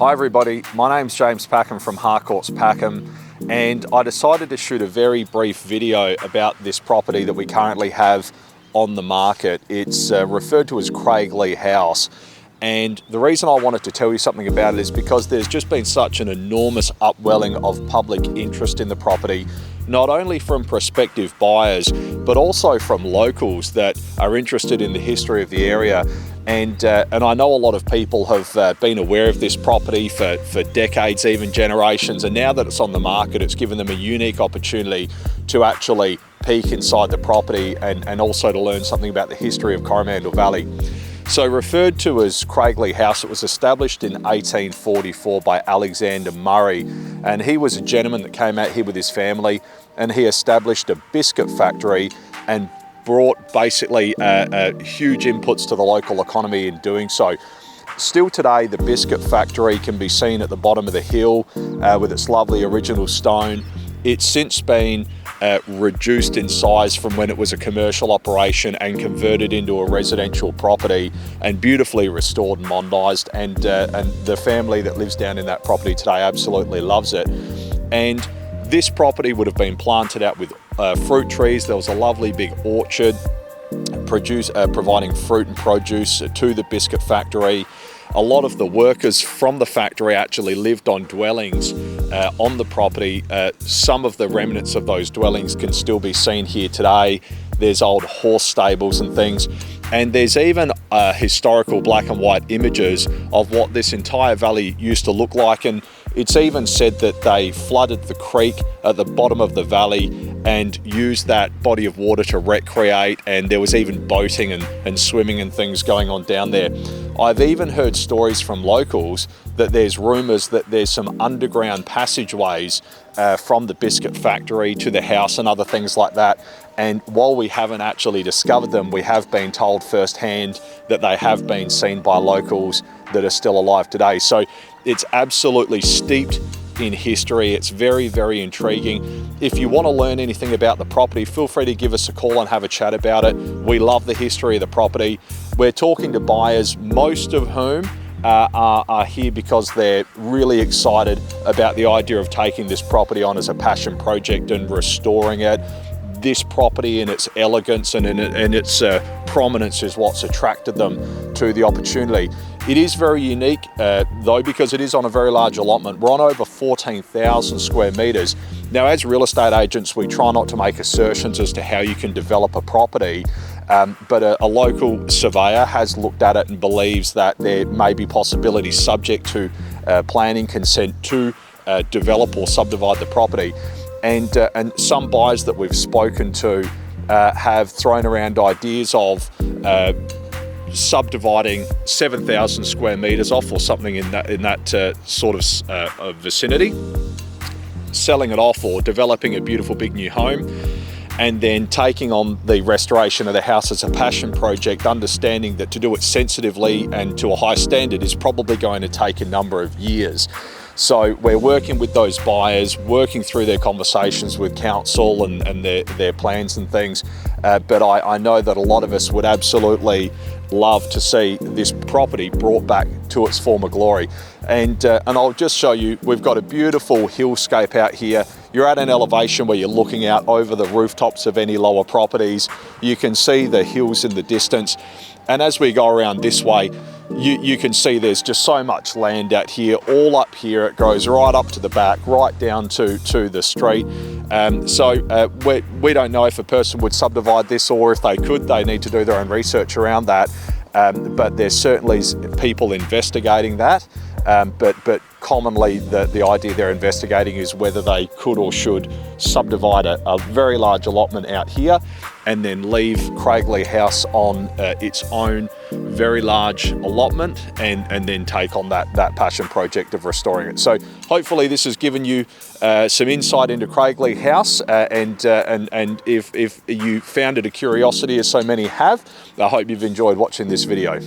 Hi everybody, my name's James Packham from Harcourts Packham, and I decided to shoot a very brief video about this property that we currently have on the market. It's referred to as Craiglee House, and the reason I wanted to tell you something about it is because there's just been such an enormous upwelling of public interest in the property, not only from prospective buyers but also from locals that are interested in the history of the area. And I know a lot of people have been aware of this property for decades, even generations, and now that it's on the market, it's given them a unique opportunity to actually peek inside the property and also to learn something about the history of Coromandel Valley. So referred to as Craiglee House, it was established in 1844 by Alexander Murray, and he was a gentleman that came out here with his family, and he established a biscuit factory and brought basically huge inputs to the local economy in doing so. Still today, the biscuit factory can be seen at the bottom of the hill with its lovely original stone. It's since been reduced in size from when it was a commercial operation and converted into a residential property and beautifully restored and modernised, and the family that lives down in that property today absolutely loves it. And this property would have been planted out with fruit trees. There was a lovely big orchard providing fruit and produce to the biscuit factory. A lot of the workers from the factory actually lived on dwellings on the property. Some of the remnants of those dwellings can still be seen here today. There's old horse stables and things, and there's even historical black and white images of what this entire valley used to look like, and it's even said that they flooded the creek at the bottom of the valley and used that body of water to recreate, and there was even boating and swimming and things going on down there. I've even heard stories from locals that there's rumours that there's some underground passageways from the biscuit factory to the house and other things like that. And while we haven't actually discovered them, we have been told firsthand that they have been seen by locals that are still alive today. So it's absolutely steeped in history. It's very, very intriguing. If you want to learn anything about the property, feel free to give us a call and have a chat about it. We love the history of the property. We're talking to buyers, most of whom are here because they're really excited about the idea of taking this property on as a passion project and restoring it. This property in its elegance and in its prominence is what's attracted them to the opportunity. It is very unique though, because it is on a very large allotment. We're on over 14,000 square metres. Now, as real estate agents, we try not to make assertions as to how you can develop a property, but a local surveyor has looked at it and believes that there may be possibilities subject to planning consent to develop or subdivide the property. And some buyers that we've spoken to have thrown around ideas of subdividing 7,000 square metres off or something in that sort of vicinity, selling it off or developing a beautiful big new home, and then taking on the restoration of the house as a passion project, understanding that to do it sensitively and to a high standard is probably going to take a number of years. So we're working with those buyers, working through their conversations with council and their plans and things. But I know that a lot of us would absolutely love to see this property brought back to its former glory. And I'll just show you, we've got a beautiful hillscape out here. You're at an elevation where you're looking out over the rooftops of any lower properties. You can see the hills in the distance. And as we go around this way, you can see there's just so much land out here. All up here, it goes right up to the back, right down to the street. So we don't know if a person would subdivide this, or if they could, they need to do their own research around that. But there's certainly people investigating that. But commonly the idea they're investigating is whether they could or should subdivide a very large allotment out here and then leave Craiglee House on its own very large allotment and then take on that passion project of restoring it. So hopefully this has given you some insight into Craiglee House, and if you found it a curiosity, as so many have, I hope you've enjoyed watching this video.